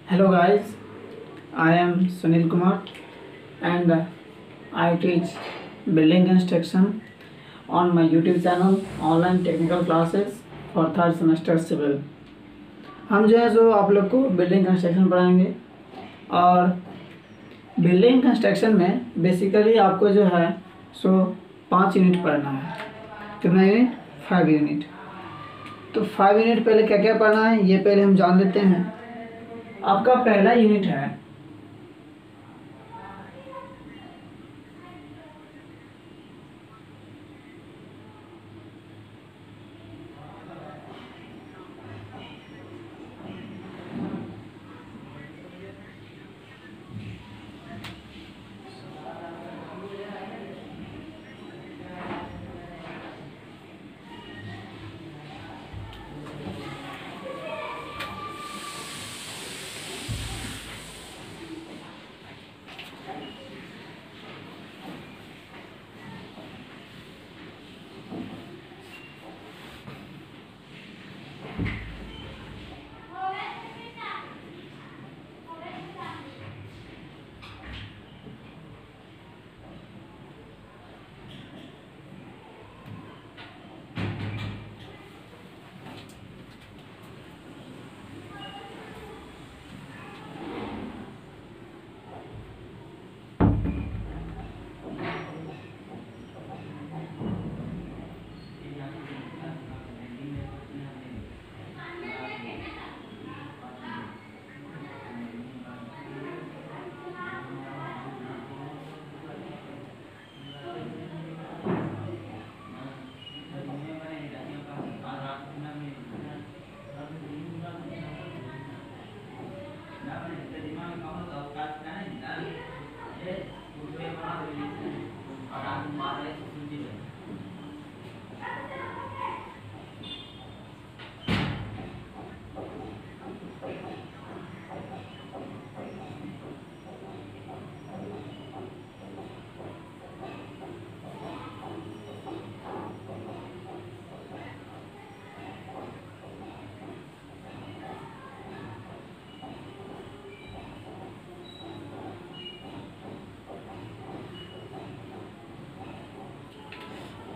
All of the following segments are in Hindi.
Hello guys, I am Sunil Kumar and I teach building construction on my YouTube channel online technical classes for third semester civil। हम जो है सो आप लोग को बिल्डिंग कंस्ट्रक्शन पढ़ाएंगे और बिल्डिंग कंस्ट्रक्शन में बेसिकली आपको जो है सो 5 यूनिट पढ़ना है। कितना यूनिट? 5 यूनिट। तो 5 यूनिट पहले क्या क्या पढ़ना है ये पहले हम जान लेते हैं। आपका पहला यूनिट है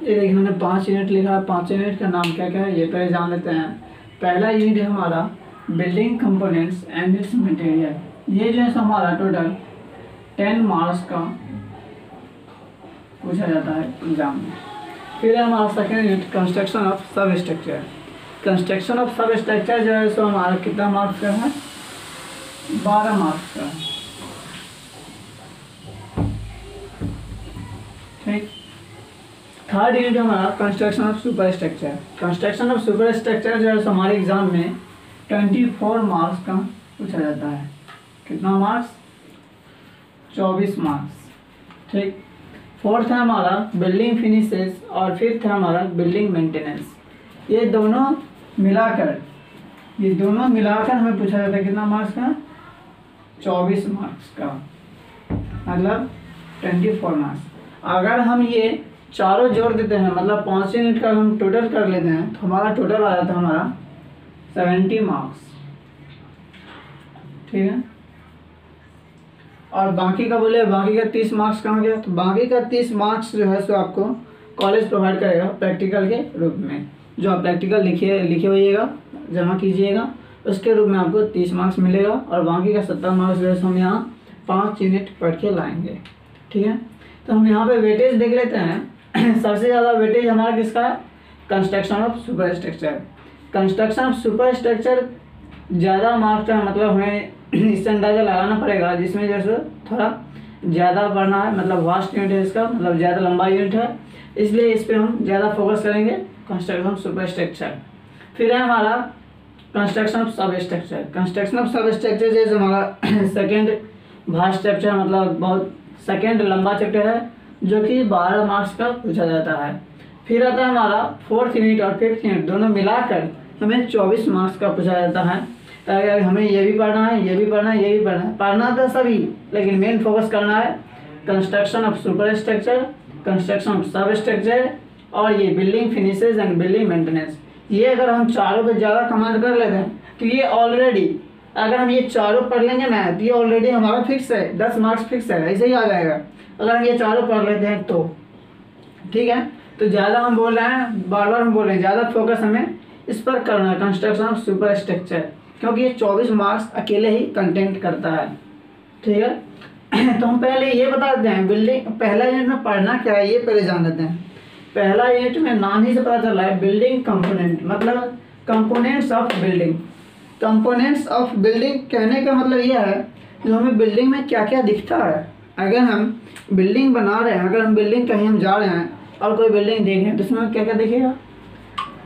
ये देखिए मैंने 5 यूनिट लिखा है। 5 यूनिट का नाम क्या क्या है ये पहले जान लेते हैं। पहला यूनिट है हमारा building components and it's material. ये जो है हमारा टोटल 10 मार्क्स का पूछा जाता है एग्जाम में। फिर है हमारा सेकेंड यूनिट कंस्ट्रक्शन ऑफ सब स्ट्रक्चर। कंस्ट्रक्शन ऑफ सब स्ट्रक्चर जो है सो हमारा कितना मार्क्स का है? 12 मार्क्स का। ठीक। थर्ड यूनिट हमारा construction of super structure. Construction of super structure जो है हमारे एग्जाम में 24 मार्क्स का पूछा जाता है। कितना मार्क्स? 24 मार्क्स। ठीक। फोर्थ है हमारा बिल्डिंग फिनिशेस और फिफ्थ है हमारा बिल्डिंग मेंटेनेंस। ये दोनों मिलाकर हमें पूछा जाता है कितना मार्क्स का? 24 मार्क्स का, मतलब 24 मार्क्स। अगर हम ये चारों जोड़ देते हैं मतलब 5 यूनिट का हम टोटल कर लेते हैं तो हमारा टोटल आ जाता है हमारा 70 मार्क्स। ठीक है। और बाकी का बोले बाकी का 30 मार्क्स कहाँ गया? तो बाकी का 30 मार्क्स जो है सो आपको कॉलेज प्रोवाइड करेगा प्रैक्टिकल के रूप में। जो आप प्रैक्टिकल लिखे होइएगा, जमा कीजिएगा, उसके रूप में आपको 30 मार्क्स मिलेगा और बाकी का 70 मार्क्स जो है हम यहाँ 5 यूनिट पढ़ के लाएंगे। ठीक है। तो हम यहाँ पे वेटेज देख लेते हैं। सबसे ज़्यादा वेटेज हमारा किसका है? Construction of super structure. Construction of super structure ज़्यादा मार्क्स का मतलब हमें इससे अंदाज़ा लगाना पड़ेगा, जिसमें जैसे थोड़ा ज़्यादा पढ़ना है, मतलब वास्ट यूनिट है इसका, मतलब ज़्यादा लंबा यूनिट है, इसलिए इस पर हम ज़्यादा फोकस करेंगे कंस्ट्रक्शन ऑफ सुपर स्ट्रक्चर। फिर है हमारा कंस्ट्रक्शन ऑफ सब स्ट्रक्चर। कंस्ट्रक्शन ऑफ सब स्ट्रक्चर जैसे हमारा सेकेंड वास्ट चैप्टर, मतलब बहुत सेकेंड लंबा चैप्टर है जो कि 12 मार्क्स का पूछा जाता है। फिर आता है हमारा फोर्थ यूनिट और फिफ्थ यूनिट, दोनों मिलाकर हमें 24 मार्क्स का पूछा जाता है। ताकि हमें ये भी पढ़ना है, ये भी पढ़ना है, ये भी पढ़ना है, पढ़ना तो सभी, लेकिन मेन फोकस करना है construction of super structure, construction of सब स्ट्रक्चर और ये building finishes and building maintenance. ये अगर हम चारों पे ज़्यादा कमांड कर लेते हैं तो ये ऑलरेडी अगर हम ये चारों पढ़ लेंगे ना तो ये ऑलरेडी हमारा फिक्स है, 10 मार्क्स फिक्स है, ऐसे ही आ जाएगा अगर हम ये चारों पढ़ लेते हैं तो। ठीक है, तो ज़्यादा हम बोल रहे हैं, बार बार हम बोल रहे हैं, ज़्यादा फोकस हमें इस पर करना है, कंस्ट्रक्शन ऑफ सुपर स्ट्रक्चर, क्योंकि ये 24 मार्क्स अकेले ही कंटेंट करता है। ठीक है तो हम पहले ये बता देते हैं बिल्डिंग, पहला यूनिट में पढ़ना क्या है ये पहले जान लेते हैं। पहला यूनिट में नाम ही से पता चल रहा है बिल्डिंग कंपोनेंट, मतलब components of building. Components of building कहने का मतलब यह है जो हमें बिल्डिंग में क्या क्या दिखता है। अगर हम बिल्डिंग बना रहे हैं, अगर हम बिल्डिंग कहीं हम जा रहे हैं और कोई बिल्डिंग देख रहे हैं तो उसमें क्या क्या दिखेगा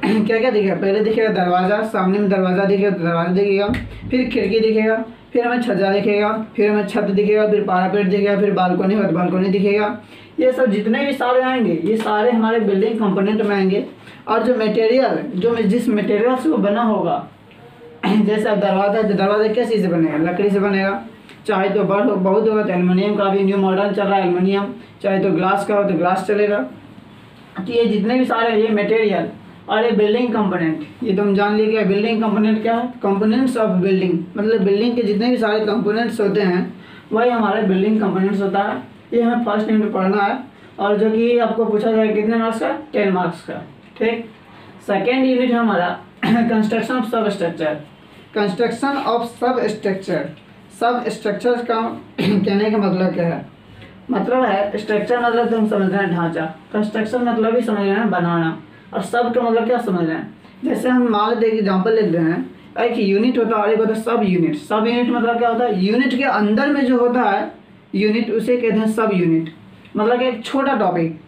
क्या क्या दिखेगा, पहले दिखेगा दरवाज़ा, सामने में दरवाज़ा दिखेगा तो दरवाज़ा दिखेगा, फिर खिड़की दिखेगा, फिर हमें छज्जा दिखेगा, फिर हमें छत दिखेगा, फिर पारापेट दिखेगा, फिर बालकोनी हो तो बालकोनी दिखेगा। ये सब जितने भी सारे आएंगे ये सारे हमारे बिल्डिंग कंपोनेंट में आएंगे। और जो मटेरियल, जो जिस मटेरियल से वो बना होगा, जैसे अब दरवाज़ा, तो दरवाज़ा किस चीज़ से बनेगा, लकड़ी से बनेगा, चाहे तो बड़ हो बहुत होगा तो एल्युमिनियम का भी न्यू मॉडल चल रहा है एल्युमिनियम, चाहे तो ग्लास का हो तो ग्लास चलेगा। तो ये जितने भी सारे ये मटेरियल और ये बिल्डिंग कंपोनेंट, ये तो हम जान लिए क्या बिल्डिंग कंपोनेंट क्या है, कंपोनेंट्स ऑफ बिल्डिंग, मतलब बिल्डिंग के जितने भी सारे कंपोनेंट्स होते हैं वही हमारे बिल्डिंग कंपोनेंट्स होता है। ये हमें फर्स्ट यूनिट में पढ़ना है और जो कि आपको पूछा जाएगा कितने मार्क्स का, 10 मार्क्स का। ठीक, सेकेंड यूनिट है हमारा कंस्ट्रक्शन ऑफ सब स्ट्रक्चर। कंस्ट्रक्शन ऑफ सब स्ट्रक्चर, सब स्ट्रक्चर का कहने का मतलब क्या है, मतलब है स्ट्रक्चर मतलब तो हम समझ रहे हैं ढांचा, कंस्ट्रक्शन मतलब भी समझ रहे हैं बनाना, और सब का मतलब क्या समझ रहे हैं। जैसे हम मान लेते हैं एग्जाम्पल लेते हैं, एक यूनिट होता है और एक होता है सब यूनिट। सब यूनिट मतलब क्या होता है, यूनिट के अंदर में जो होता है यूनिट उसे कहते हैं सब यूनिट, मतलब कि एक छोटा टॉपिक,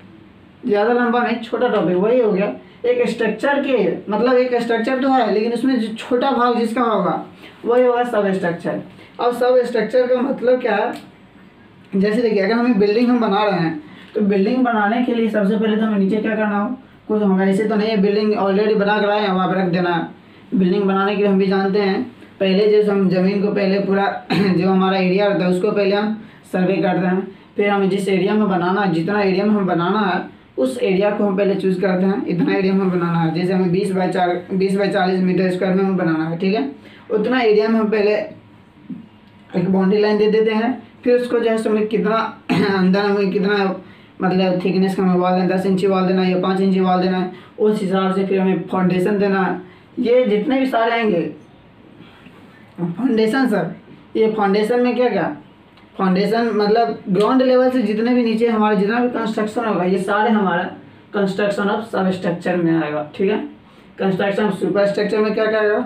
ज़्यादा लंबा नहीं, छोटा टॉपिक, वही हो गया एक स्ट्रक्चर के, मतलब एक स्ट्रक्चर तो है लेकिन उसमें जो छोटा भाग जिसका होगा वही होगा सब स्ट्रक्चर। और सब स्ट्रक्चर का मतलब क्या है, जैसे देखिए अगर हमें बिल्डिंग हम बना रहे हैं तो बिल्डिंग बनाने के लिए सबसे पहले तो हमें नीचे क्या करना हो, कुछ हमें ऐसे तो नहीं है बिल्डिंग ऑलरेडी बना कर आए हैं वहाँ पर रख देना है। बिल्डिंग बनाने के लिए हम भी जानते हैं पहले जैसे हम ज़मीन को पहले पूरा जो हमारा एरिया रहता है उसको पहले हम सर्वे करते हैं, फिर हमें जिस एरिया में बनाना है, जितना एरिया में हमें बनाना है उस एरिया को हम पहले चूज़ करते हैं, इतना एरिया में बनाना है। जैसे हमें 20 बाई 40 मीटर स्क्वायर में हमें बनाना है, ठीक है, उतना एरिया में हम पहले एक बाउंड्री लाइन दे देते हैं। फिर उसको जो है हमें कितना अंदर हमें कितना मतलब थिकनेस का हमें वाल देना, 10 इंची वाल देना है या 5 इंची वाल देना है, उस हिसाब से फिर हमें फाउंडेशन देना है। ये जितने भी सारे आएंगे फाउंडेशन, सर ये फाउंडेशन में क्या क्या, फाउंडेशन मतलब ग्राउंड लेवल से जितने भी नीचे हमारा जितना भी कंस्ट्रक्शन होगा ये सारे हमारा कंस्ट्रक्शन ऑफ सब स्ट्रक्चर में आएगा। ठीक है, कंस्ट्रक्शन ऑफ सुपर स्ट्रक्चर में क्या क्या आएगा,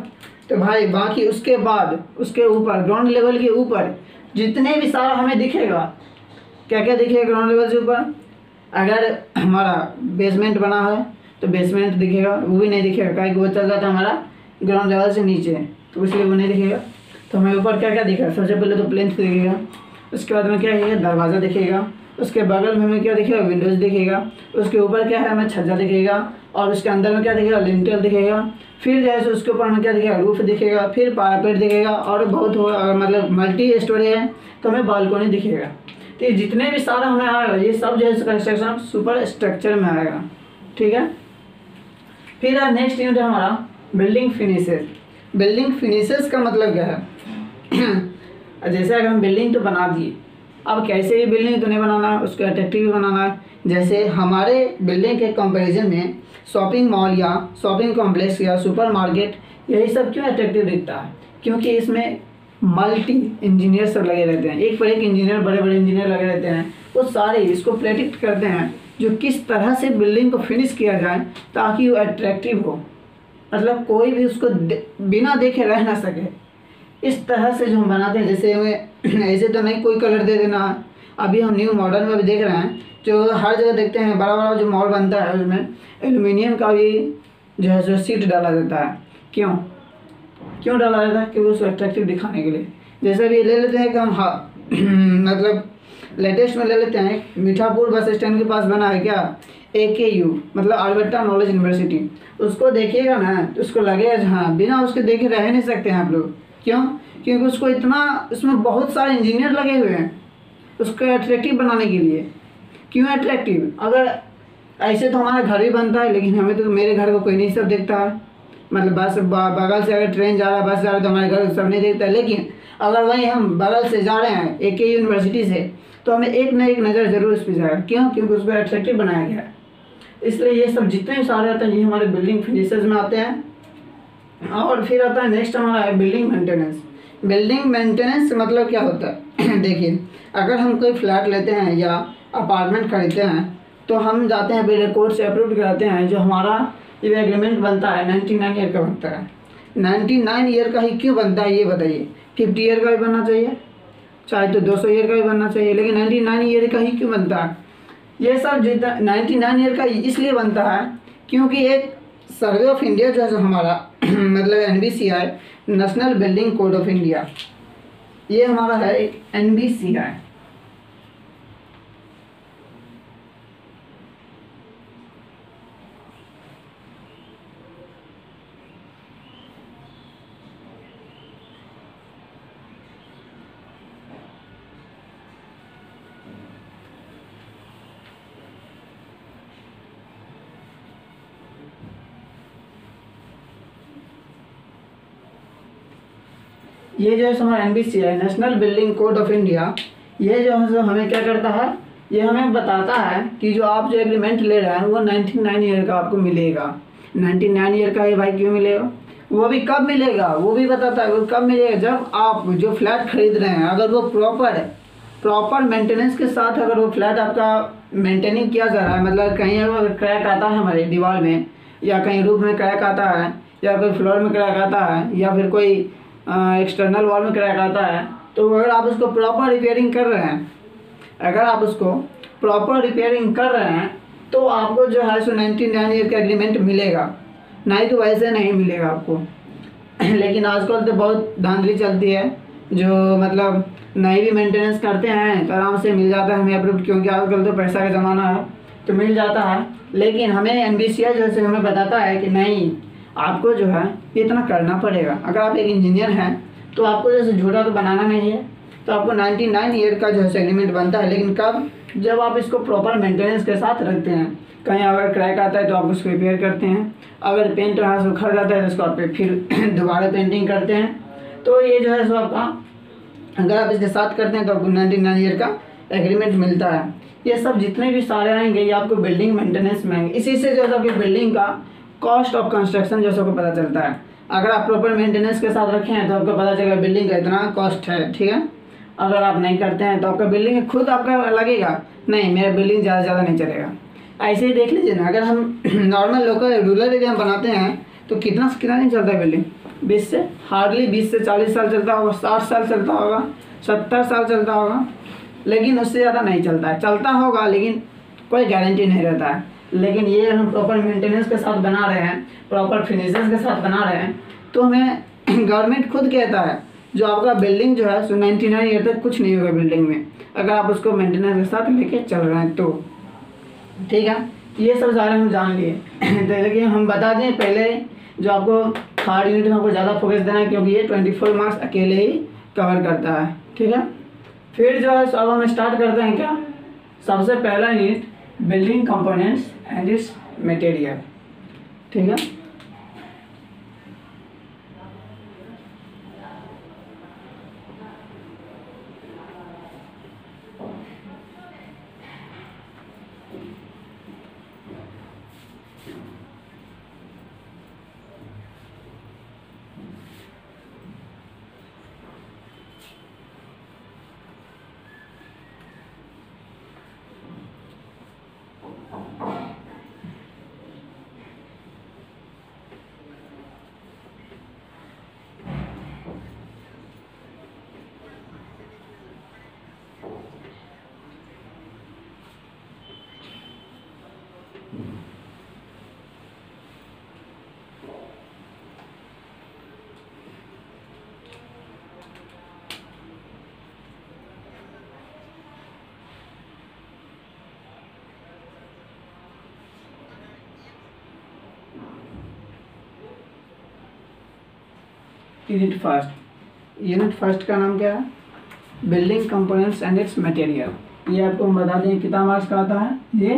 तो भाई बाकी उसके बाद उसके ऊपर ग्राउंड लेवल के ऊपर जितने भी सारा हमें दिखेगा, क्या क्या दिखेगा ग्राउंड लेवल से ऊपर, अगर हमारा बेसमेंट बना है तो बेसमेंट दिखेगा, वो भी नहीं दिखेगा क्योंकि वो चल जाता है हमारा ग्राउंड लेवल से नीचे, तो इसलिए वो नहीं दिखेगा। तो हमें ऊपर क्या क्या दिखेगा, सबसे पहले तो प्लेन्थ दिखेगा, उसके बाद में क्या है दरवाज़ा दिखेगा, उसके बगल में हमें क्या दिखेगा विंडोज़ दिखेगा, उसके ऊपर क्या है हमें छज्जा दिखेगा, और उसके अंदर में क्या दिखेगा लिंटेल दिखेगा, फिर जैसे उसके ऊपर हमें क्या दिखेगा रूफ दिखेगा, फिर पारापेट दिखेगा, और बहुत हो मतलब मल्टी स्टोरी है तो हमें बालकोनी दिखेगा। तो ये जितने भी सारा हमें आएगा ये सब जो है कंस्ट्रक्शन सुपर स्ट्रक्चर में आएगा। ठीक है, फिर नेक्स्ट यूनिट है हमारा बिल्डिंग फिनिशेस। बिल्डिंग फिनिशेस का मतलब क्या है जैसे अगर हम बिल्डिंग तो बना दिए, अब कैसे भी बिल्डिंग तो नहीं बनाना है, उसको अट्रैक्टिव भी बनाना है। जैसे हमारे बिल्डिंग के कंपैरिजन में शॉपिंग मॉल या शॉपिंग कॉम्प्लेक्स या सुपर मार्केट यही सब क्यों अट्रैक्टिव दिखता है, क्योंकि इसमें मल्टी इंजीनियर सब लगे रहते हैं, एक पर एक इंजीनियर, बड़े बड़े इंजीनियर लगे रहते हैं, वो सारे इसको प्रेडिक्ट करते हैं जो किस तरह से बिल्डिंग को फिनिश किया जाए ताकि वो अट्रैक्टिव हो, मतलब कोई भी उसको बिना देखे रह ना सके, इस तरह से जो हम बनाते हैं। जैसे हमें ऐसे तो नहीं कोई कलर दे देना है, अभी हम न्यू मॉडल में भी देख रहे हैं जो हर जगह देखते हैं, बड़ा बड़ा जो मॉल बनता है उसमें एल्युमिनियम का भी जो है जो सीट डाला जाता है। क्यों डाला जाता है, क्योंकि उसको अट्रैक्टिव दिखाने के लिए। जैसे अभी ले लेते हैं कि हम मतलब लेटेस्ट में ले लेते हैं, मीठापुर बस स्टैंड के पास बना है क्या AKU, मतलब अल्बर्टा नॉलेज यूनिवर्सिटी, उसको देखिएगा ना तो उसको लगेगा हाँ बिना उसके देखे रह नहीं सकते हैं आप लोग। क्यों, क्योंकि उसको इतना उसमें बहुत सारे इंजीनियर लगे हुए हैं उसको अट्रैक्टिव बनाने के लिए। क्यों अट्रैक्टिव, अगर ऐसे तो हमारा घर भी बनता है लेकिन हमें तो मेरे घर को कोई नहीं सब देखता है, मतलब बस बगल से अगर ट्रेन जा रहा है, बस जा रहा है तो हमारे घर सब नहीं देखता है, लेकिन अगर वहीं हम बगल से जा रहे हैं एक ही यूनिवर्सिटी से तो हमें एक न एक नज़र जरूर उस पर जाएगा। क्यों? क्योंकि उसको अट्रैक्टिव बनाया गया है। इसलिए ये सब जितने भी सारे आते हैं ये हमारे बिल्डिंग फिनिशेस में आते हैं। और फिर आता है नेक्स्ट हमारा है बिल्डिंग मेंटेनेंस। बिल्डिंग मेंटेनेंस मतलब क्या होता है देखिए, अगर हम कोई फ्लैट लेते हैं या अपार्टमेंट खरीदते हैं तो हम जाते हैं बिल्डर कोड से अप्रूव कराते हैं। जो हमारा ये एग्रीमेंट बनता है 99 ईयर का बनता है। 99 ईयर का ही क्यों बनता है ये बताइए? 50 ईयर का भी बनना चाहिए, चाहे तो 200 ईयर का भी बनना चाहिए, लेकिन 99 ईयर का ही क्यों बनता है? ये सब जितना 99 ईयर का इसलिए बनता है क्योंकि एक सर्वे ऑफ इंडिया जो है जो हमारा मतलब NBCI, national building code of India, ये हमारा है NBCI। ये जो है हमारा NBCI, national building code of India, ये जो है हमें क्या करता है, ये हमें बताता है कि जो आप जो एग्रीमेंट ले रहे हैं वो 99 ईयर का आपको मिलेगा। 99 ईयर का ये भाई क्यों मिलेगा? वो भी कब मिलेगा वो भी बताता है। वो कब मिलेगा? जब आप जो फ्लैट खरीद रहे हैं अगर वो प्रॉपर मेंटेनेंस के साथ अगर वो फ्लैट आपका मेंटेनिंग किया जा रहा है, मतलब कहीं अगर क्रैक आता है हमारे दीवार में, या कहीं रूफ में क्रैक आता है, या कोई फ्लोर में क्रैक आता है, या फिर कोई एक्सटर्नल वॉल में क्रैक आता है, तो अगर आप उसको प्रॉपर रिपेयरिंग कर रहे हैं, तो आपको जो है सो 99 ईयर का एग्रीमेंट मिलेगा, नहीं तो वैसे नहीं मिलेगा आपको। लेकिन आजकल तो बहुत धांधली चलती है, जो मतलब नहीं भी मेंटेनेंस करते हैं तो आराम से मिल जाता है हमें अप्रूव, क्योंकि आजकल तो पैसा का ज़माना है तो मिल जाता है। लेकिन हमें NBCI जो है हमें बताता है कि नहीं, आपको जो है इतना करना पड़ेगा। अगर आप एक इंजीनियर हैं तो आपको जैसे झूठा तो बनाना नहीं है, तो आपको 99 ईयर का जो है एग्रीमेंट बनता है। लेकिन कब? जब आप इसको प्रॉपर मेंटेनेंस के साथ रखते हैं। कहीं अगर क्रैक आता है तो आप उसको रिपेयर करते हैं, अगर पेंट यहाँ से उखड़ जाता है तो उसको आप फिर दोबारा पेंटिंग करते हैं। तो ये जो है सो आपका, अगर आप इसके साथ करते हैं तो आपको 99 ईयर का एग्रीमेंट मिलता है। ये सब जितने भी सारे आएंगे ये आपको बिल्डिंग मेंटेनेंस में आएंगे। इसी से जो है आपकी बिल्डिंग का कॉस्ट ऑफ कंस्ट्रक्शन जो सबको पता चलता है। अगर आप प्रॉपर मेंटेनेंस के साथ रखे हैं तो आपको पता चलेगा बिल्डिंग का इतना कॉस्ट है, ठीक है। अगर आप नहीं करते हैं तो आपका बिल्डिंग खुद आपका लगेगा नहीं मेरा बिल्डिंग ज़्यादा नहीं चलेगा। ऐसे ही देख लीजिए ना, अगर हम नॉर्मल लोकल रूरल एरिया में बनाते हैं तो कितना नहीं चलता है बिल्डिंग? 20 से 40 साल चलता होगा, 60 साल चलता होगा, 70 साल चलता होगा, लेकिन उससे ज़्यादा नहीं चलता है। चलता होगा लेकिन कोई गारंटी नहीं रहता है। लेकिन ये हम प्रॉपर मेंटेनेंस के साथ बना रहे हैं, प्रॉपर फिनिशेस के साथ बना रहे हैं, तो हमें गवर्नमेंट खुद कहता है जो आपका बिल्डिंग जो है सो 99 ईयर तक कुछ नहीं होगा बिल्डिंग में, अगर आप उसको मेंटेनेंस के साथ लेके चल रहे हैं तो, ठीक है। ये सब सारे हम जान लिए। तो लेकिन हम बता दें पहले, जो आपको थर्ड यूनिट में आपको ज़्यादा फोकस देना है क्योंकि ये 24 मार्क्स अकेले ही कवर करता है, ठीक है। फिर जो है अब हम स्टार्ट करते हैं क्या, सबसे पहला unit building components and it's material, ठीक है। यूनिट फर्स्ट का नाम क्या है? Building components and it's material. ये आपको हम बता दें कितना मार्क्स का आता है, ये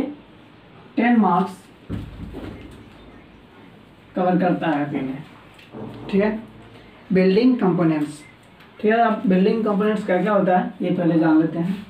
10 मार्क्स कवर करता है पीने। ठीक है, बिल्डिंग कंपोनेंट्स। ठीक है, अब बिल्डिंग कंपोनेंट्स क्या क्या होता है ये पहले जान लेते हैं।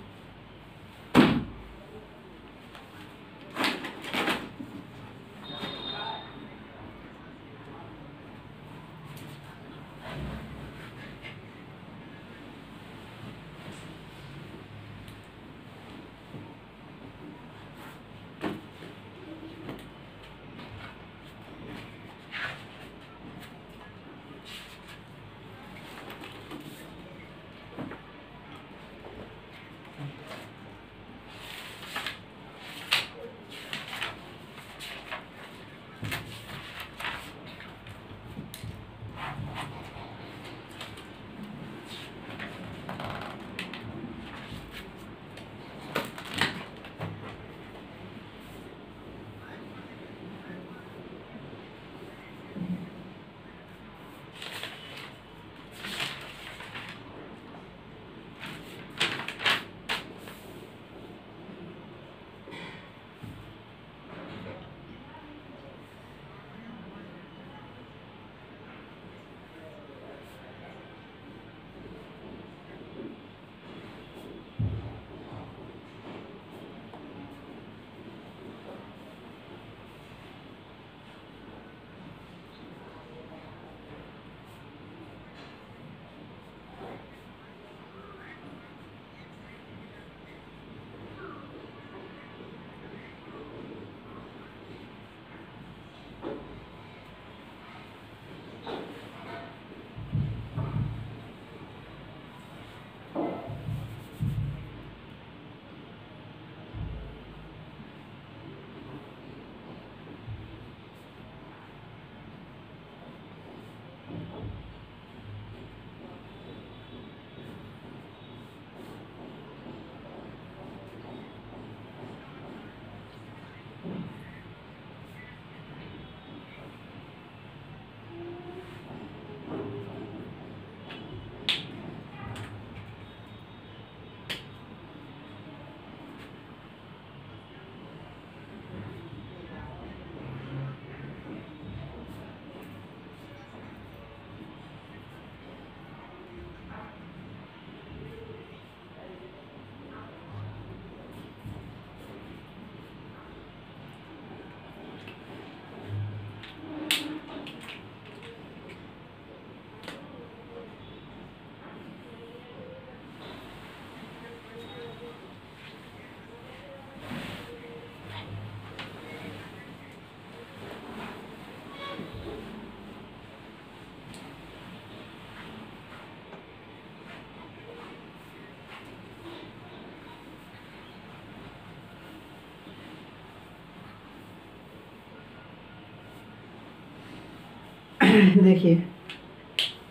देखिए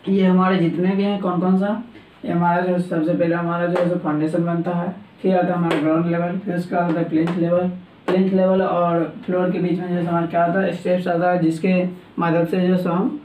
ये हमारे जितने भी हैं कौन कौन सा, ये हमारा जो सबसे पहले हमारा जो है फाउंडेशन बनता है, फिर आता है हमारा ग्राउंड लेवल, फिर उसके बाद आता है प्लिंथ लेवल और फ्लोर के बीच में जैसे हमारा क्या आता है स्टेप्स आता है, जिसके मदद से जो हम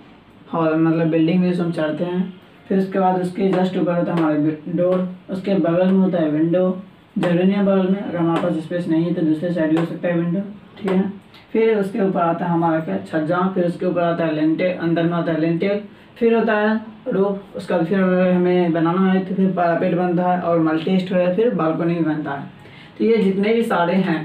मतलब बिल्डिंग में हम चढ़ते हैं। फिर उसके बाद उसके जस्ट ऊपर होता है हमारा डोर, उसके बगल में होता है विंडो, जरूरी नहीं है बगल में, अगर हमारे पास स्पेस नहीं है तो दूसरे साइड भी हो सकता है विंडो। ठीक है, फिर उसके ऊपर आता है हमारा क्या छज्जा, फिर उसके ऊपर आता है लिंटेल, अंदर में आता है लिंटेल, फिर होता है रूफ, उसका बाद फिर हमें बनाना है तो फिर पैरापेट बनता है और मल्टी स्टोरेज, फिर बालकनी भी बनता है। तो ये जितने भी सारे हैं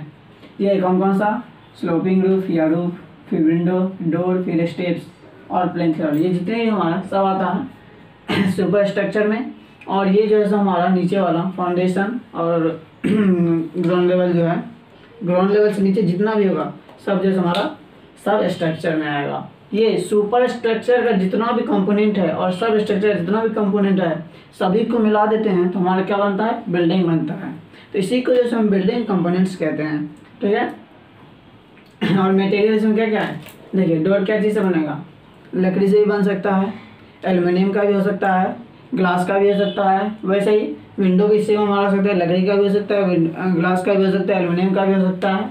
ये कौन कौन सा, स्लोपिंग रूफ या रूफ, फिर विंडो, डोर, फिर स्टेप्स और प्लिंथ लेवल, ये जितने भी हमारा सब आता है सुपर स्ट्रक्चर में। और ये जो है हमारा नीचे वाला फाउंडेशन और ग्राउंड लेवल जो है, ग्राउंड लेवल से नीचे जितना भी होगा सब जो हमारा सब स्ट्रक्चर में आएगा। ये सुपर स्ट्रक्चर का जितना भी कंपोनेंट है और सब स्ट्रक्चर जितना भी कंपोनेंट है सभी को मिला देते हैं तो हमारा क्या बनता है, बिल्डिंग बनता है। तो इसी को जैसे हम बिल्डिंग कंपोनेंट्स कहते हैं। ठीक है, और मटेरियल इसमें क्या क्या है, देखिए डोर क्या चीज़ से बनेगा, लकड़ी से भी बन सकता है, एल्युमिनियम का भी हो सकता है, ग्लास का भी हो सकता है, वैसे ही विंडो भी इससे हमारा सकता है, लकड़ी का भी हो सकता है, ग्लास का भी हो सकता है, एल्युमिनियम का भी हो सकता है।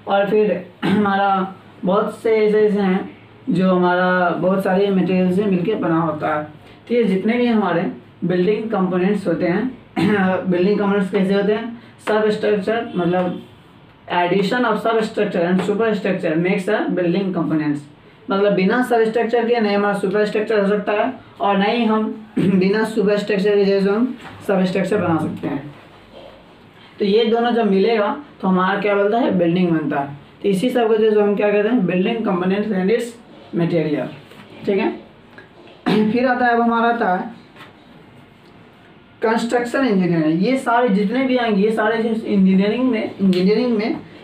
और फिर हमारा बहुत से ऐसे हैं जो हमारा बहुत सारे मटेरियल से मिलके बना होता है। तो ये जितने भी हमारे बिल्डिंग कंपोनेंट्स होते हैं बिल्डिंग कंपोनेंट्स कैसे होते हैं, सब स्ट्रक्चर मतलब एडिशन ऑफ सब structure and super structure makes a building components. मतलब बिना सब स्ट्रक्चर के नहीं हमारा सुपर स्ट्रक्चर हो सकता है, और नहीं हम बिना सुपर स्ट्रक्चर के जैसे हम सब स्ट्रक्चर बना सकते हैं। तो ये दोनों जब मिलेगा तो हमारा क्या बनता है, बिल्डिंग बनता है। तो इसी सब को जो हम क्या कहते हैं, building components and it's material. ठीक है, फिर आता है, अब हमारा आता है कंस्ट्रक्शन इंजीनियरिंग। ये सारे जितने भी आएंगे ये सारे जो इंजीनियरिंग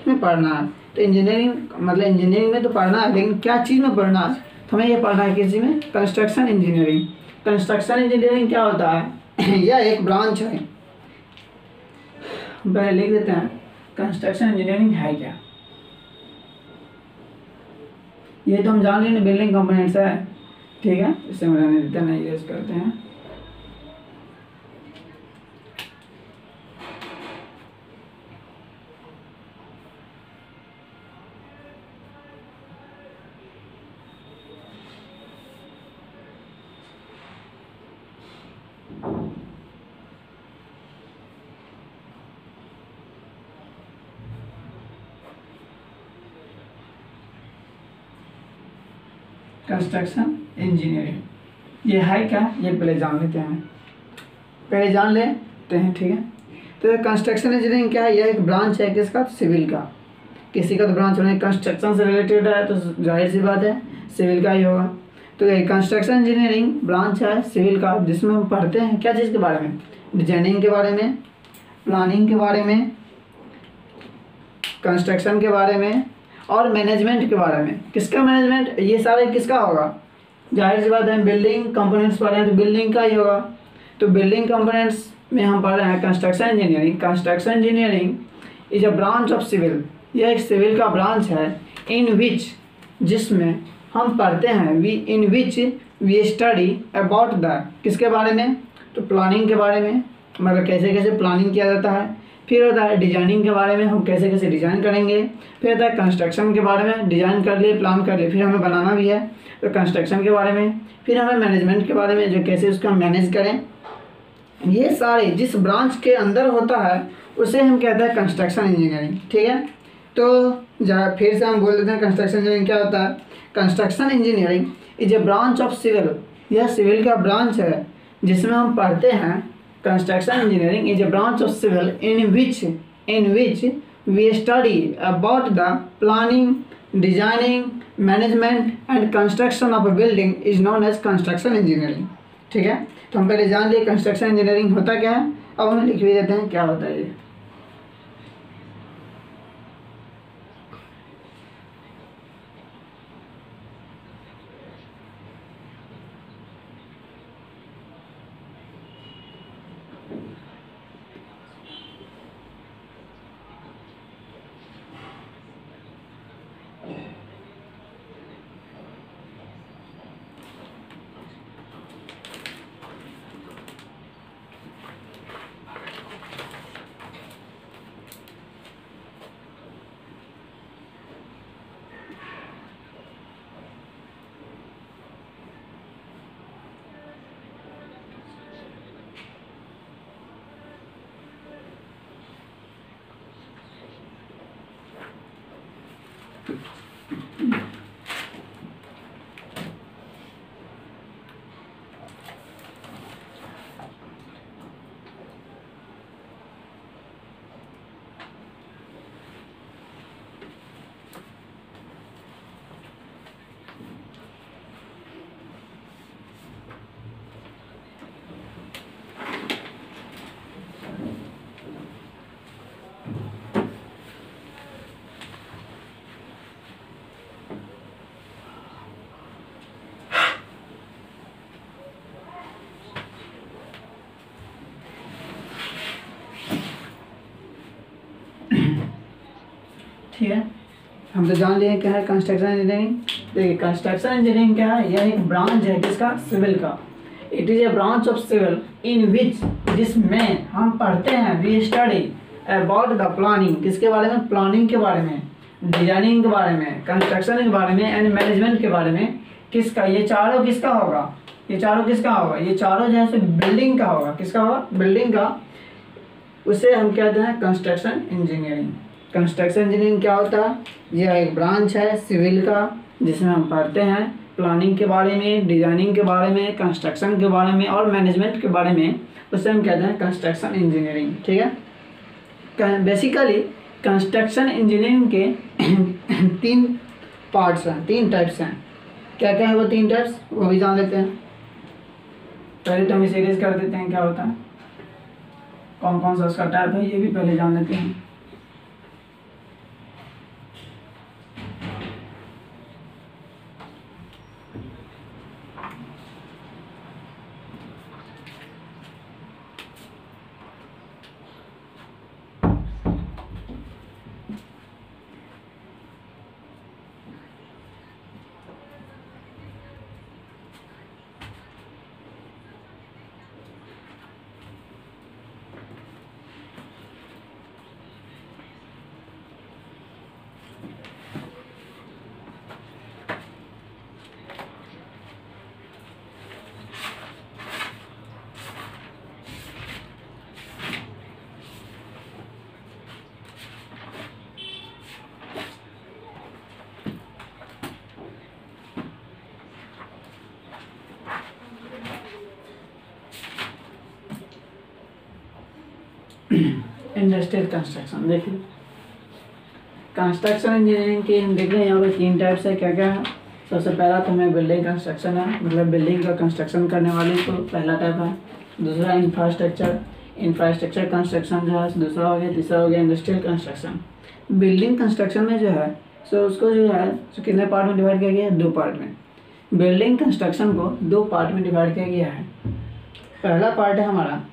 में पढ़ना है। तो इंजीनियरिंग मतलब इंजीनियरिंग में तो पढ़ना है, लेकिन क्या चीज़ में पढ़ना है, तो हमें ये पढ़ना है किसी में, कंस्ट्रक्शन इंजीनियरिंग। कंस्ट्रक्शन इंजीनियरिंग क्या होता है यह एक ब्रांच है, पहले लिख देते हैं कंस्ट्रक्शन इंजीनियरिंग है क्या। ये तो हम जान लेंगे बिल्डिंग कंपोनेंट्स है, ठीक है, इसे हम रहने देते हैं, नहीं यूज करते हैं। कंस्ट्रक्शन इंजीनियरिंग ये है क्या, ये पहले जान लेते हैं, ठीक है। तो कंस्ट्रक्शन इंजीनियरिंग क्या है, यह एक ब्रांच है किसका, सिविल का। किसी का तो ब्रांच होने कंस्ट्रक्शन से रिलेटेड है तो जाहिर सी बात है सिविल का ही होगा। तो ये कंस्ट्रक्शन इंजीनियरिंग ब्रांच है सिविल का, जिसमें हम पढ़ते हैं क्या चीज़ के बारे में, डिजाइनिंग के बारे में, प्लानिंग के बारे में, कंस्ट्रक्शन के बारे में और मैनेजमेंट के बारे में। किसका मैनेजमेंट, ये सारे किसका होगा, जाहिर सी बात है बिल्डिंग कंपोनेंट्स पढ़ रहे हैं तो बिल्डिंग का ही होगा। तो बिल्डिंग कंपोनेंट्स में हम पढ़ रहे हैं construction engineering. Construction engineering is a branch of civil, यह एक सिविल का ब्रांच है, इन विच जिसमें हम पढ़ते हैं, in which we study about the, किसके बारे में, तो प्लानिंग के बारे में, मतलब कैसे कैसे प्लानिंग किया जाता है। फिर होता है डिजाइनिंग के बारे में, हम कैसे कैसे डिज़ाइन करेंगे। फिर होता है कंस्ट्रक्शन के बारे में, डिज़ाइन कर लिए, प्लान कर लिए, फिर हमें बनाना भी है तो कंस्ट्रक्शन के बारे में। फिर हमें मैनेजमेंट के बारे में, जो कैसे उसका मैनेज करें। ये सारे जिस ब्रांच के अंदर होता है उसे हम कहते हैं कंस्ट्रक्शन इंजीनियरिंग। ठीक है, तो फिर से हम बोल देते हैं कंस्ट्रक्शन इंजीनियरिंग क्या होता है। Construction engineering is a branch of civil, यह सिविल का ब्रांच है जिसमें हम पढ़ते हैं। Construction engineering is a branch of civil in which we study about the planning, designing, management and construction of a building is known as construction engineering. ठीक है, तो हम पहले जान लिए कंस्ट्रक्शन इंजीनियरिंग होता क्या है, अब हम लिख भी देते हैं क्या होता है ये। ठीक है, हम तो जान लिए क्या है कंस्ट्रक्शन इंजीनियरिंग। देखिए कंस्ट्रक्शन इंजीनियरिंग क्या है, यह एक ब्रांच है किसका, सिविल का। It is a branch of civil in which, जिसमें हम पढ़ते हैं, we study about the planning, किसके बारे में, प्लानिंग के बारे में, डिजाइनिंग के बारे में, कंस्ट्रक्शन के बारे में एंड मैनेजमेंट के बारे में। किसका, ये चारों किसका होगा, ये चारों किसका होगा, ये चारों जैसे बिल्डिंग का होगा। किसका होगा, बिल्डिंग का। उसे हम कहते हैं कंस्ट्रक्शन इंजीनियरिंग। कंस्ट्रक्शन इंजीनियरिंग क्या होता है, यह एक ब्रांच है सिविल का, जिसमें हम पढ़ते हैं प्लानिंग के बारे में, डिजाइनिंग के बारे में, कंस्ट्रक्शन के बारे में और मैनेजमेंट के बारे में, उसे हम कहते हैं कंस्ट्रक्शन इंजीनियरिंग। ठीक है, बेसिकली कंस्ट्रक्शन इंजीनियरिंग के 3 पार्ट्स हैं, 3 टाइप्स हैं। क्या क्या है वो 3 टाइप्स, वो भी जान लेते हैं। पहले तो हम इसे सीरीज कर देते हैं क्या होता है, कौन कौन सा उसका टाइप है, ये भी पहले जान लेते हैं। इंडस्ट्रियल कंस्ट्रक्शन, देखिए कंस्ट्रक्शन इंजीनियरिंग के हम देख रहे हैं यहाँ पर 3 टाइप्स है। क्या क्या है, सबसे पहला तो हमें बिल्डिंग कंस्ट्रक्शन है, मतलब बिल्डिंग का कंस्ट्रक्शन करने वाले को पहला टाइप है। दूसरा इंफ्रास्ट्रक्चर कंस्ट्रक्शन जो है दूसरा हो गया। तीसरा हो गया इंडस्ट्रियल कंस्ट्रक्शन। बिल्डिंग कंस्ट्रक्शन में जो है सो उसको जो है सो कितने पार्ट में डिवाइड किया गया है, 2 पार्ट में। बिल्डिंग कंस्ट्रक्शन को 2 पार्ट में डिवाइड किया गया है। पहला पार्ट हमारा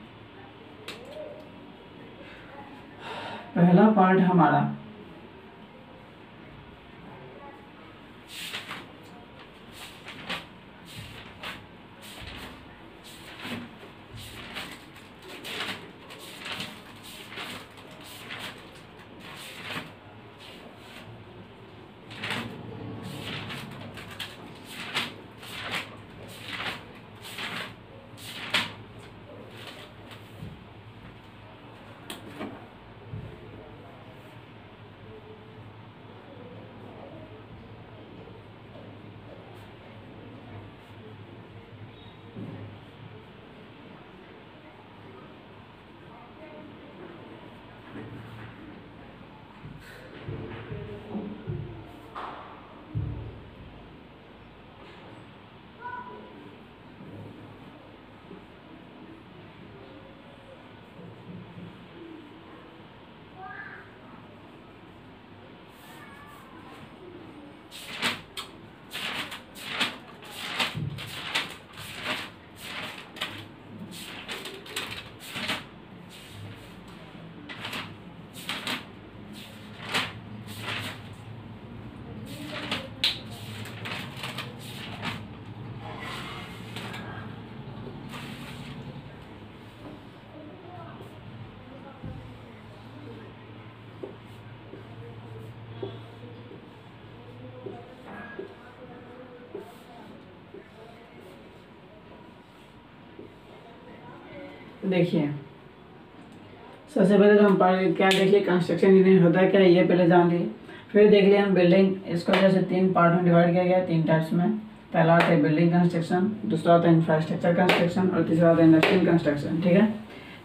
देखिए सबसे पहले तो हम क्या देखिए कंस्ट्रक्शन इंजीनियर होता है क्या, ये पहले जान लिए। फिर देख लिया हम बिल्डिंग, इसको जैसे 3 पार्ट में डिवाइड किया गया है 3 टाइप्स में। पहला आता है बिल्डिंग कंस्ट्रक्शन, दूसरा आता है इंफ्रास्ट्रक्चर कंस्ट्रक्शन और तीसरा आता है इंडस्ट्रियल कंस्ट्रक्शन। ठीक है,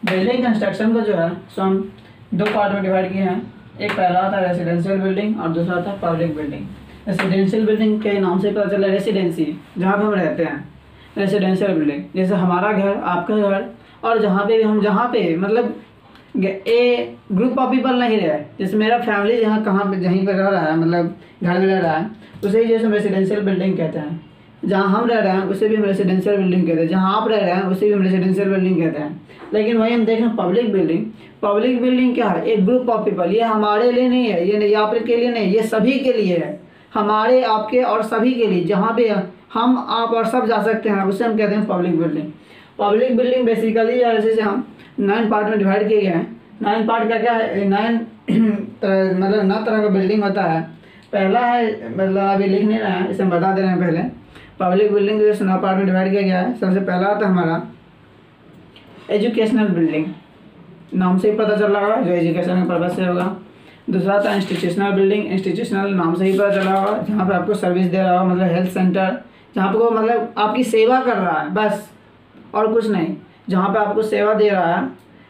बिल्डिंग कंस्ट्रक्शन को जो है सो हम 2 पार्ट में डिवाइड किए हैं। एक पहला आता है रेसिडेंशियल बिल्डिंग और दूसरा आता है पब्लिक बिल्डिंग। रेसिडेंशियल बिल्डिंग के नाम से पता चला, रेसिडेंसी जहाँ पे हम रहते हैं, रेसिडेंशियल बिल्डिंग जैसे हमारा घर, आपका घर, और जहाँ पे भी हम मतलब ए ग्रुप ऑफ पीपल नहीं रहे, जैसे मेरा फैमिली जहाँ कहाँ पे जहीं पर रह रहा है, मतलब घर में रह रहा है, उसे ही जैसे हम रेसिडेंशियल बिल्डिंग कहते हैं। जहाँ हम रह रहे हैं उसे भी हम रेसिडेंशियल बिल्डिंग कहते हैं, जहाँ आप रह रहे हैं उसे भी हम रेसिडेंशियल बिल्डिंग कहते हैं। लेकिन वही हम देखें पब्लिक बिल्डिंग क्या है, एक ग्रुप ऑफ पीपल, ये हमारे लिए नहीं है, ये नहीं आपके लिए नहीं, ये सभी के लिए है, हमारे आपके और सभी के लिए, जहाँ पे हम आप और सब जा सकते हैं, उसे हम कहते हैं public building. Public building basically जैसे हम 9 पार्ट में डिवाइड किए गए हैं। 9 पार्ट का क्या है, 9 मतलब 9 तरह का बिल्डिंग होता है। पहला है, मतलब अभी लिख नहीं रहे हैं, इसे हम बता दे रहे हैं पहले। पब्लिक बिल्डिंग जैसे 9 पार्ट में डिवाइड किया गया है। सबसे पहला आता है हमारा एजुकेशनल बिल्डिंग, नाम से ही पता चल रहा होगा जो एजुकेशन के पर्पज से होगा। दूसरा था इंस्टीट्यूशनल बिल्डिंग। इंस्टीट्यूशनल नाम से ही पता चला होगा, जहाँ पे आपको सर्विस दे रहा होगा, मतलब हेल्थ सेंटर, जहाँ पे वो मतलब आपकी सेवा कर रहा है बस और कुछ नहीं, जहाँ पे आपको सेवा दे रहा है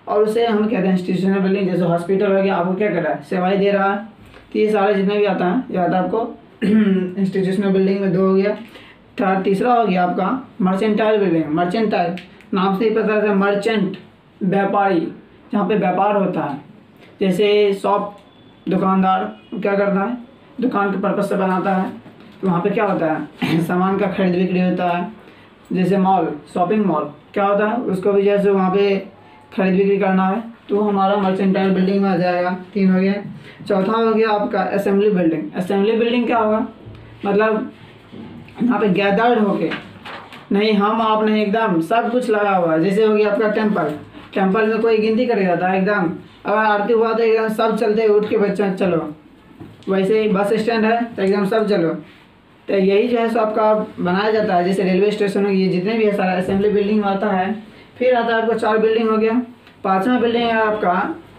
और उसे हम कहते हैं इंस्टीट्यूशनल बिल्डिंग। जैसे हॉस्पिटल हो गया, आपको क्या कर रहा है, सेवाएं दे रहा है। तो ये सारे जितने भी आता है ये आता है आपको इंस्टीट्यूशनल बिल्डिंग में 2 हो गया। तीसरा हो गया आपका मर्चेंटाइल बिल्डिंग। मर्चेंटाइल नाम से ही पता चलता है, मर्चेंट व्यापारी, जहाँ पे व्यापार होता है। जैसे शॉप, दुकानदार क्या करता है, दुकान के पर्पज़ से बनाता है, तो वहाँ पे क्या होता है सामान का खरीद बिक्री होता है। जैसे मॉल, शॉपिंग मॉल क्या होता है, उसको भी जैसे वहाँ पे खरीद बिक्री करना है तो हमारा मर्चेंटाइल बिल्डिंग में आ जाएगा। 3 हो गया। चौथा हो गया आपका असेंबली बिल्डिंग। असेंबली बिल्डिंग क्या होगा, मतलब यहाँ पे गैदर्ड होके, नहीं हम आप नहीं, एकदम सब कुछ लगा हुआ है। जैसे हो गया आपका टेम्पल, टेम्पल में कोई गिनती करेगा था एकदम, अगर आरती हुआ तो एकदम सब चलते उठ के बच्चा चलो। वैसे ही बस स्टैंड है तो एकदम सब चलो। तो यही जो है सो आपका बनाया जाता है। जैसे रेलवे स्टेशन हो, ये जितने भी है सारा असेंबली बिल्डिंग में आता है। फिर आता है आपका 4 बिल्डिंग हो गया। 5वां बिल्डिंग है आपका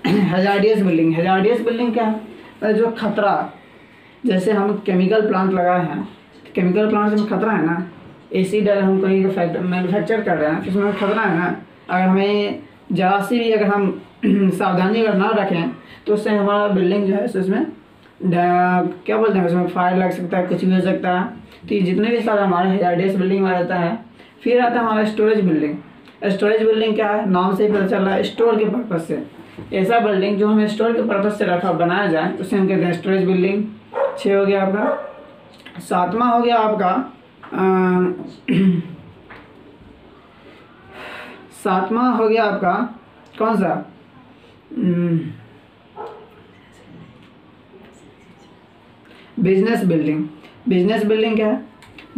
हजार्डियस बिल्डिंग। हजार्डियस बिल्डिंग क्या है, जो खतरा, जैसे हम केमिकल प्लांट लगाए हैं, केमिकल प्लांट में खतरा है ना, एसिड अगर हम कहीं मैन्युफैक्चर कर रहे हैं तो उसमें खतरा है ना। अगर हमें जरा सी भी अगर हम सावधानी अगर ना रखें तो उससे हमारा बिल्डिंग जो है सो उसमें क्या बोलते हैं, उसमें फायर लग सकता है, कुछ भी हो सकता है। तो ये जितने भी सारे हमारे हजार्डियस बिल्डिंग में रहता है। फिर आता है हमारा स्टोरेज बिल्डिंग। स्टोरेज बिल्डिंग क्या है, नाम से ही पता चल रहा है, स्टोर के पर्पज़ से। ऐसा बिल्डिंग जो हमें स्टोर के पर्पज़ से रखा बनाया जाए उसे हम कहते हैं स्टोरेज बिल्डिंग। 6 हो गया आपका। 7वां हो गया आपका 7वां हो गया आपका कौन सा, बिजनेस बिल्डिंग। बिजनेस बिल्डिंग क्या है,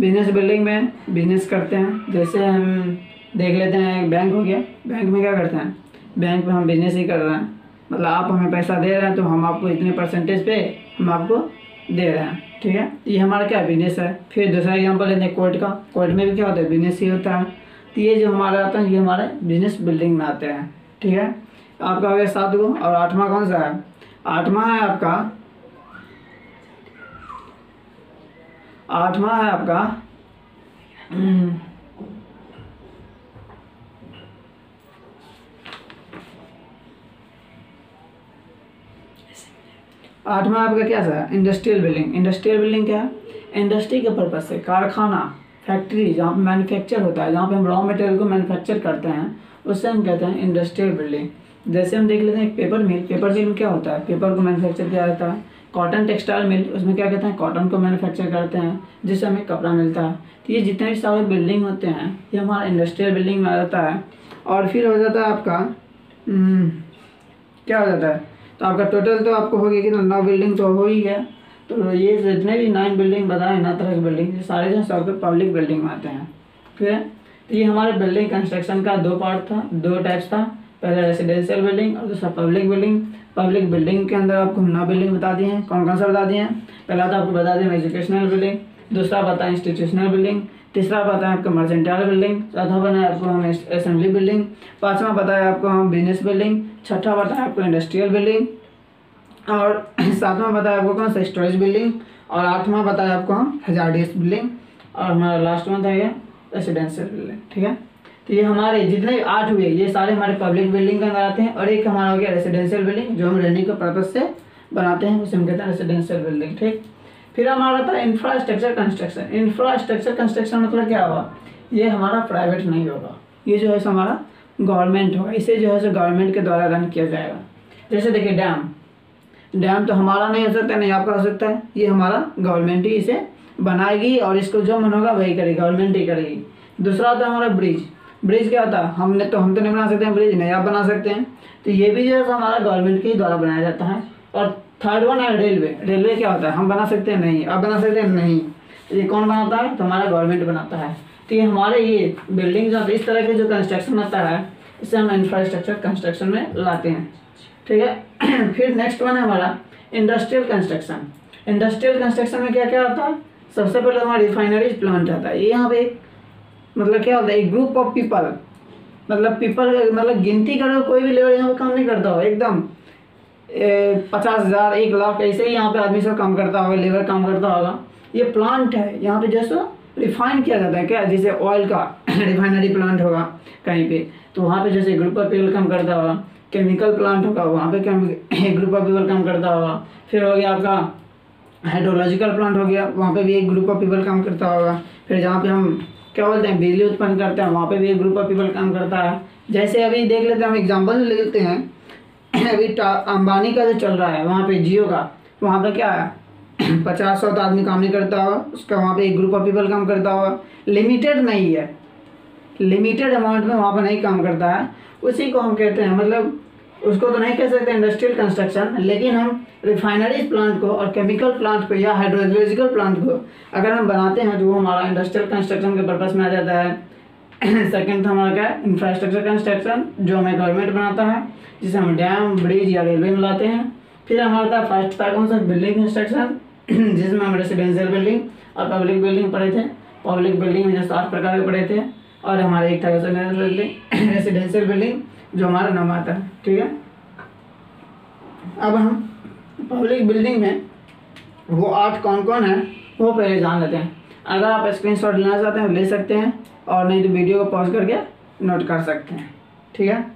बिजनेस बिल्डिंग में बिजनेस करते हैं। जैसे हम देख लेते हैं, बैंक हो गया, बैंक में क्या करते हैं, बैंक में हम बिजनेस ही कर रहे हैं, मतलब आप हमें पैसा दे रहे हैं तो हम आपको इतने परसेंटेज पे हम आपको दे रहे हैं, ठीक है। ये हमारा क्या बिजनेस है। फिर दूसरा एग्जांपल लेते हैं कोर्ट का। कोर्ट में भी क्या होता है, बिजनेस ही होता है। तो ये जो हमारा आता है ये हमारे बिजनेस बिल्डिंग में आते हैं, ठीक है। आपका हो गया 7 गो। और 8वां कौन सा है, 8वां है आपका 8वां है आपका 8वां आपका क्या सा, इंडस्ट्रियल बिल्डिंग। इंडस्ट्रियल बिल्डिंग क्या है, इंडस्ट्री के पर्पज़ से, कारखाना, फैक्ट्री जहाँ पे मैन्युफैक्चर होता है, जहाँ पे हम रॉ मटेरियल को मैन्युफैक्चर करते हैं, उससे हम कहते हैं इंडस्ट्रियल बिल्डिंग। जैसे हम देख लेते हैं पेपर मिल। पेपर मिल में क्या होता है, पेपर को मैन्युफैक्चर किया जाता है। कॉटन टेक्सटाइल मिल, उसमें क्या कहते हैं, कॉटन को मैन्युफैक्चर करते हैं जिससे हमें कपड़ा मिलता है। तो ये जितने भी सारे बिल्डिंग होते हैं ये हमारा इंडस्ट्रियल बिल्डिंग में आ जाता है। और फिर हो जाता है आपका क्या हो जाता है, तो आपका टोटल तो आपको हो गया कि 9 बिल्डिंग तो हो ही गया। तो ये जितने भी 9 बिल्डिंग बताए, 9 तरह की बिल्डिंग, ये सारे जो सब पब्लिक बिल्डिंग में आते हैं, ठीक है। तो ये हमारे बिल्डिंग कंस्ट्रक्शन का 2 पार्ट था, 2 टाइप्स था। पहला रेसिडेंशियल बिल्डिंग और दूसरा पब्लिक बिल्डिंग। पब्लिक बिल्डिंग के अंदर आपको 9 बिल्डिंग बता दिए हैं। कौन कौन सा बता दिए हैं, पहला तो आपको बता दें एजुकेशनल बिल्डिंग, दूसरा बताएं इंस्टीट्यूशनल बिल्डिंग, तीसरा बताएं आपका मर्चेंटाइल बिल्डिंग, चौथा बनाए आपको हम असेंबली बिल्डिंग, 5वां बताया आपको हम बिजनेस बिल्डिंग, 6ठा बताया आपको इंडस्ट्रियल बिल्डिंग, और 7वां बताया आपको कौन सा, स्टोरेज बिल्डिंग, और 8वां बताया आपको हम हजार्डियस बिल्डिंग, और हमारा लास्ट वन था ये रेसिडेंशियल बिल्डिंग, ठीक है। तो ये हमारे जितने 8 हुए ये सारे हमारे पब्लिक बिल्डिंग के अंदर आते हैं। और एक हमारा हो गया रेसिडेंशियल बिल्डिंग जो हम रहने के पर्पज से बनाते हैं, उसे हम कहते हैं रेसिडेंशियल बिल्डिंग, ठीक। फिर हमारा था इंफ्रास्ट्रक्चर कंस्ट्रक्शन। इंफ्रास्ट्रक्चर कंस्ट्रक्शन मतलब क्या होगा, ये हमारा प्राइवेट नहीं होगा, ये जो है हमारा गवर्नमेंट होगा। इसे जो है गवर्नमेंट के द्वारा रन किया जाएगा। जैसे देखिए डैम तो हमारा नहीं हो सकता, नहीं आपका हो सकता है, ये हमारा गवर्नमेंट ही इसे बनाएगी और इसको जो मन होगा वही करेगी, गवर्नमेंट ही करेगी। दूसरा होता है हमारा ब्रिज। ब्रिज क्या होता है, हम तो नहीं बना सकते हैं ब्रिज, नहीं आप बना सकते हैं, तो ये भी जो है हमारा गवर्नमेंट के ही द्वारा बनाया जाता है। और थर्ड वन है रेलवे। रेलवे क्या होता है, हम बना सकते हैं नहीं, आप बना सकते हैं नहीं, ये कौन बनाता है, तो हमारा गवर्नमेंट बनाता है। तो ये हमारे ये बिल्डिंग जो इस तरह के जो कंस्ट्रक्शन होता है इसे हम इंफ्रास्ट्रक्चर कंस्ट्रक्शन में लाते हैं, ठीक है। फिर नेक्स्ट वन है हमारा इंडस्ट्रियल कंस्ट्रक्शन। इंडस्ट्रियल कंस्ट्रक्शन में क्या क्या आता है, सबसे पहले हमारा रिफाइनरीज प्लांट आता है। ये यहाँ पे मतलब क्या होता है, एक ग्रुप ऑफ पीपल, मतलब पीपल मतलब गिनती करो कोई भी लेबर यहाँ पे काम नहीं करता हो, एकदम 50,000 1 लाख ऐसे ही यहाँ पे आदमी सब काम करता होगा, लेबर काम करता होगा। ये प्लांट है, यहाँ पे जैसे रिफाइन किया जाता है क्या, जैसे ऑयल का रिफाइनरी प्लांट होगा कहीं पे, तो वहाँ पे जैसे ग्रुप ऑफ पीपल काम करता होगा। केमिकल प्लांट होगा, वहाँ पे एक ग्रुप ऑफ पीपल काम करता होगा। फिर हो गया आपका हाइड्रोलॉजिकल प्लांट हो गया, वहाँ पे भी एक ग्रुप ऑफ पीपल काम करता होगा। फिर जहाँ पे हम क्या बोलते हैं बिजली उत्पन्न करते हैं, वहाँ पे भी एक ग्रुप ऑफ पीपल काम करता है। जैसे अभी देख लेते हैं, हम एग्जाम्पल ले लेते हैं अभी अंबानी का जो चल रहा है वहाँ पे जियो का, वहाँ पे क्या है 50-100 आदमी काम नहीं करता होगा, उसका वहाँ पे एक ग्रुप ऑफ पीपल काम करता होगा। लिमिटेड नहीं है, लिमिटेड अमाउंट में वहाँ पर नहीं काम करता है, उसी को हम कहते हैं, मतलब उसको तो नहीं कह सकते इंडस्ट्रियल कंस्ट्रक्शन, लेकिन हम रिफाइनरी प्लांट को और केमिकल प्लांट को या हाइड्रोलॉजिकल प्लांट को अगर हम बनाते हैं तो वो हमारा इंडस्ट्रियल कंस्ट्रक्शन के पर्पस में आ जाता है। सेकंड था हमारा क्या है इंफ्रास्ट्रक्चर कंस्ट्रक्शन, जो हमें गवर्नमेंट बनाता है, जिसे हम डैम ब्रिज या रेलवे बनाते हैं। फिर हमारा था फर्स्ट था कौन सा बिल्डिंग कंस्ट्रक्शन, जिसमें हम रेसिडेंशियल बिल्डिंग और पब्लिक बिल्डिंग पढ़े थे। पब्लिक बिल्डिंग में जो 7 प्रकार के पढ़े थे, और हमारे एक था रेसिडेंशियल बिल्डिंग जो हमारा नाम आता है। ठीक है, अब हम पब्लिक बिल्डिंग में वो 8 कौन कौन है वो पहले जान लेते हैं। अगर आप स्क्रीनशॉट लेना चाहते हैं ले सकते हैं, और नहीं तो वीडियो को पॉज करके नोट कर सकते हैं। ठीक है,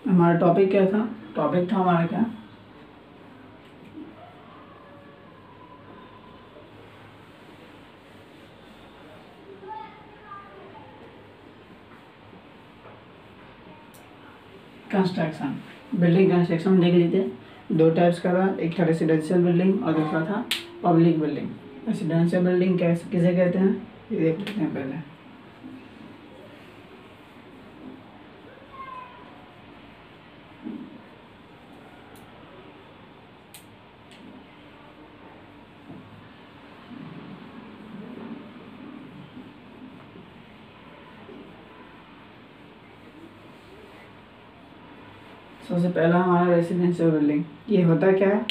हमारा टॉपिक क्या था, टॉपिक था हमारा क्या कंस्ट्रक्शन, बिल्डिंग कंस्ट्रक्शन देख लीजिए। 2 टाइप्स का था, एक था रेसिडेंशियल बिल्डिंग और दूसरा था पब्लिक बिल्डिंग। रेसिडेंशियल बिल्डिंग किसे कहते हैं ये देख लेते हैं पहले। सबसे पहला हमारा रेसिडेंशियल बिल्डिंग, ये होता क्या है,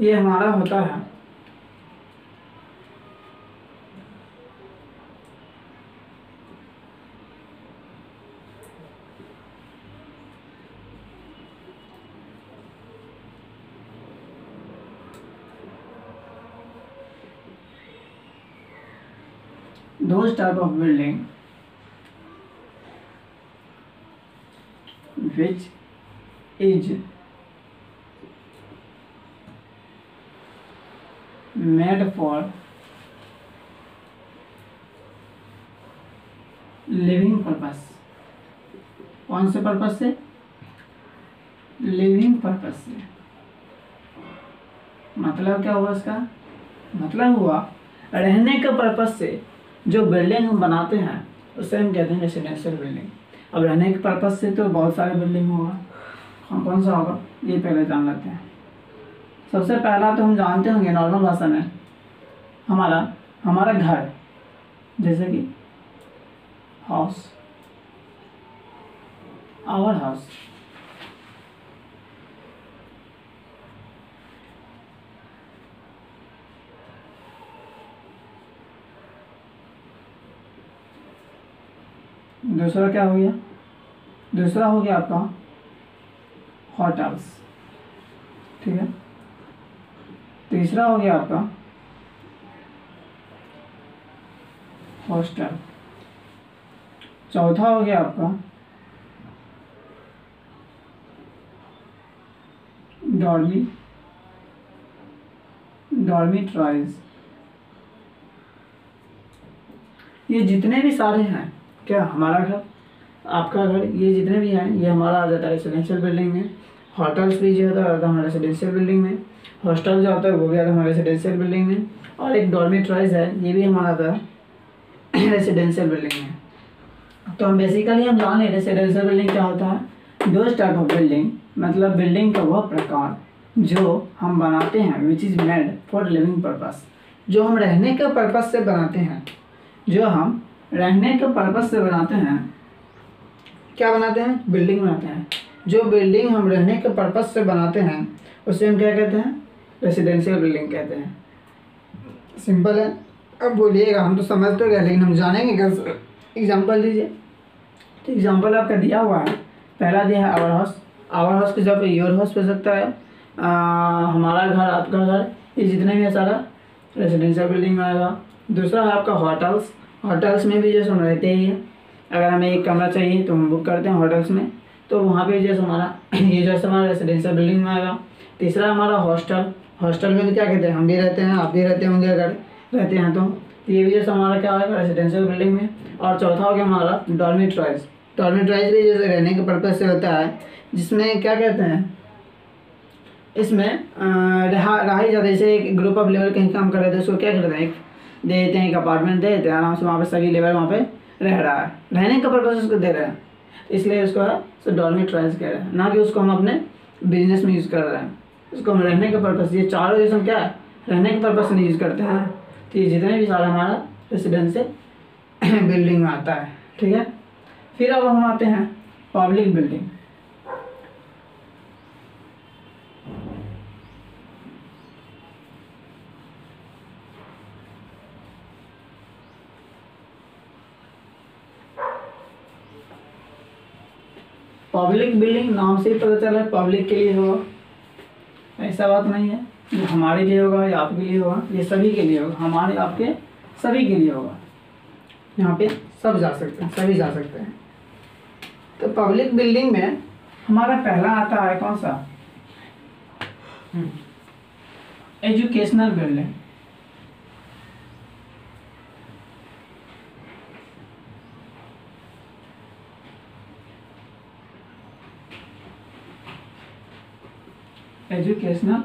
ये हमारा होता है those type of building which is made for living purpose. कौन से पर्पस से, लिविंग पर्पस से। मतलब क्या हुआ इसका, मतलब हुआ रहने के पर्पस से जो बिल्डिंग हम बनाते हैं उसे हम कहते हैं रेसिडेंशियल बिल्डिंग। अब रहने के पर्पस से तो बहुत सारे बिल्डिंग होगा, कौन सा होगा ये पहले जान लेते हैं। सबसे पहला तो हम जानते होंगे नॉर्मल भाषा में हमारा घर, जैसे कि हाउस, आवर हाउस। दूसरा क्या हो गया, दूसरा हो गया आपका हॉट हाउस। ठीक है, तीसरा हो गया आपका हॉस्टल। चौथा हो गया आपका डॉर्मिटराइज। ये जितने भी सारे हैं, क्या हमारा घर, आपका घर, ये जितने भी हैं ये हमारा आ जाता है रेसिडेंशियल बिल्डिंग में। होटल्स भी जो होता है हमारा रेसिडेंशियल बिल्डिंग में। हॉस्टल जो होता है वो भी आता है हमारे रेसिडेंशियल बिल्डिंग में। और एक डॉर्मिटराइज है, ये भी हमारा आता है रेसिडेंशियल बिल्डिंग में। तो हम बेसिकली हम जान लें रेसिडेंशियल बिल्डिंग क्या होता है। दोज टाइप ऑफ बिल्डिंग, मतलब बिल्डिंग का वह प्रकार जो हम बनाते हैं which is made for living purpose, जो हम रहने के पर्पस से बनाते हैं, जो हम रहने के पर्पस से बनाते हैं। क्या बनाते हैं? बिल्डिंग बनाते हैं। जो बिल्डिंग हम रहने के पर्पस से बनाते हैं उसे हम क्या कहते हैं? रेसिडेंशियल बिल्डिंग कहते हैं। सिंपल है। अब बोलिएगा हम तो समझ तो गए लेकिन हम जानेंगे कैसे? एग्जाम्पल दीजिए। तो एग्जाम्पल आपका दिया हुआ है, पहला दिया है आवर हाउस। आवर हाउस की जगह पे योर हाउस हो सकता है। हमारा घर, आपका घर, ये जितने भी है सारा रेसिडेंशियल बिल्डिंग में आएगा। दूसरा है आपका होटल्स। होटल्स में भी जैसे हम रहते ही हैं, अगर हमें एक कमरा चाहिए तो हम बुक करते हैं होटल्स में, तो वहाँ पे जैसे हमारा ये जैसे हमारा रेसिडेंशियल बिल्डिंग में आएगा। तीसरा हमारा हॉस्टल। हॉस्टल में तो क्या कहते हैं, हम भी रहते हैं, आप भी रहते होंगे अगर रहते हैं तो ये भी जैसे हमारा क्या आएगा रेसिडेंशियल बिल्डिंग में। और चौथा हो गया हमारा डॉर्मिटराइज। डॉर्मिटराइज भी जैसे रहने के पर्पज से होता है, जिसमें क्या कहते हैं, इसमें रहा ही जाता है। जैसे एक ग्रुप ऑफ लेबर कहीं काम कर रहे थे, उसको क्या करते हैं, एक दे देते हैं, एक अपार्टमेंट दे देते हैं, आराम से वहाँ पे सभी लेबर वहाँ पे रह रहा है, रहने का पर्पज उसको दे रहे हैं, इसलिए उसको है डॉर्मिटराइज कह रहे हैं, ना कि उसको हम अपने बिजनेस में यूज़ कर रहे हैं। उसको हम रहने के पर्पज, ये चारों जैसे हम क्या है रहने के पर्पज से नहीं यूज़ करते हैं। तो ये जितने भी सारा हमारा रेसिडेंशियल बिल्डिंग में आता है, ठीक है। फिर अब हम आते हैं पब्लिक बिल्डिंग। पब्लिक बिल्डिंग नाम से ही पता चला है पब्लिक के लिए होगा, ऐसा बात नहीं है जो हमारे लिए होगा या आपके लिए होगा, ये सभी के लिए होगा, हमारे आपके सभी के लिए होगा। यहाँ पे सब जा सकते हैं, सभी जा सकते हैं। तो पब्लिक बिल्डिंग में हमारा पहला आता है कौन सा, एजुकेशनल बिल्डिंग। एजुकेशनल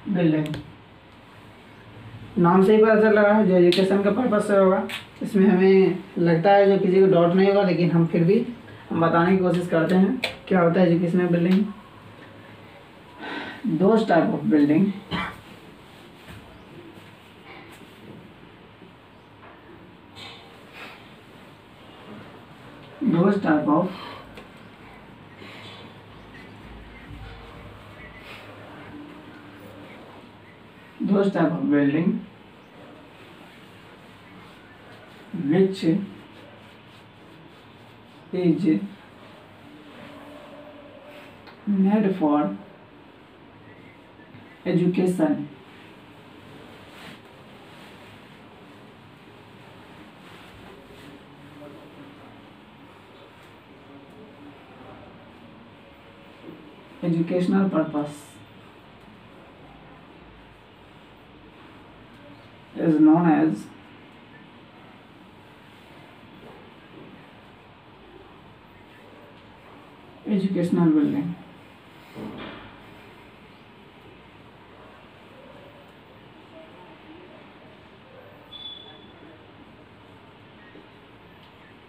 बिल्डिंग नाम से ही पता चल रहा है जो एजुकेशन का पर्पज से होगा। इसमें हमें लगता है जो किसी को डाउट नहीं होगा, लेकिन हम फिर भी हम बताने की कोशिश करते हैं क्या होता है educational building. Those type of building, those type of building which is made for education. Educational purpose is known as educational building.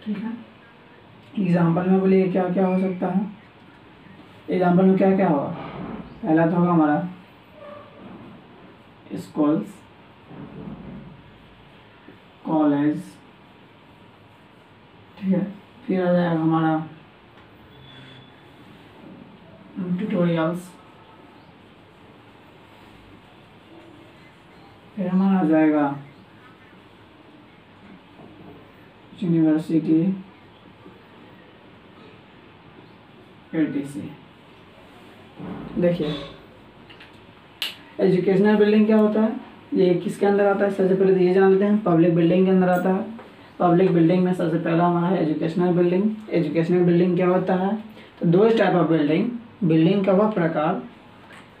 ठीक है। एग्जाम्पल में बोलिए क्या क्या हो सकता है। एग्जाम्पल में क्या क्या होगा, पहला तो होगा हमारा स्कूल्स, कॉलेज, ठीक है। फिर आ जाएगा हमारा ट्यूटोरियल्स, फिर हमारा आ जाएगा यूनिवर्सिटी, etc। देखिए एजुकेशनल बिल्डिंग क्या होता है, ये किसके अंदर आता है, सबसे पहले तो ये जान लेते हैं, पब्लिक बिल्डिंग के अंदर आता है। पब्लिक बिल्डिंग में सबसे पहला हमारा है एजुकेशनल बिल्डिंग। एजुकेशनल बिल्डिंग क्या होता है? तो दो टाइप ऑफ बिल्डिंग का वह प्रकार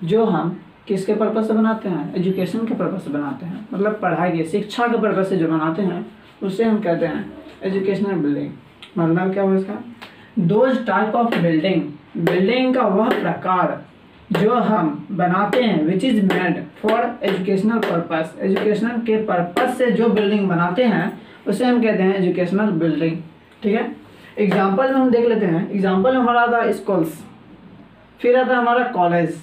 जो हम किसके पर्पज से बनाते हैं? एजुकेशन के पर्पज से बनाते हैं, मतलब पढ़ाई के, शिक्षा के पर्पज से जो बनाते हैं उससे हम कहते हैं एजुकेशनल बिल्डिंग। मतलब क्या हुआ इसका? दो टाइप ऑफ बिल्डिंग का वह प्रकार जो हम बनाते हैं which is made for educational purpose, educational के पर्पज से जो बिल्डिंग बनाते हैं उसे हम कहते हैं एजुकेशनल बिल्डिंग। ठीक है, एग्जाम्पल में हम देख लेते हैं। एग्जाम्पल में हमारा आता है स्कूल्स, फिर आता है हमारा कॉलेज,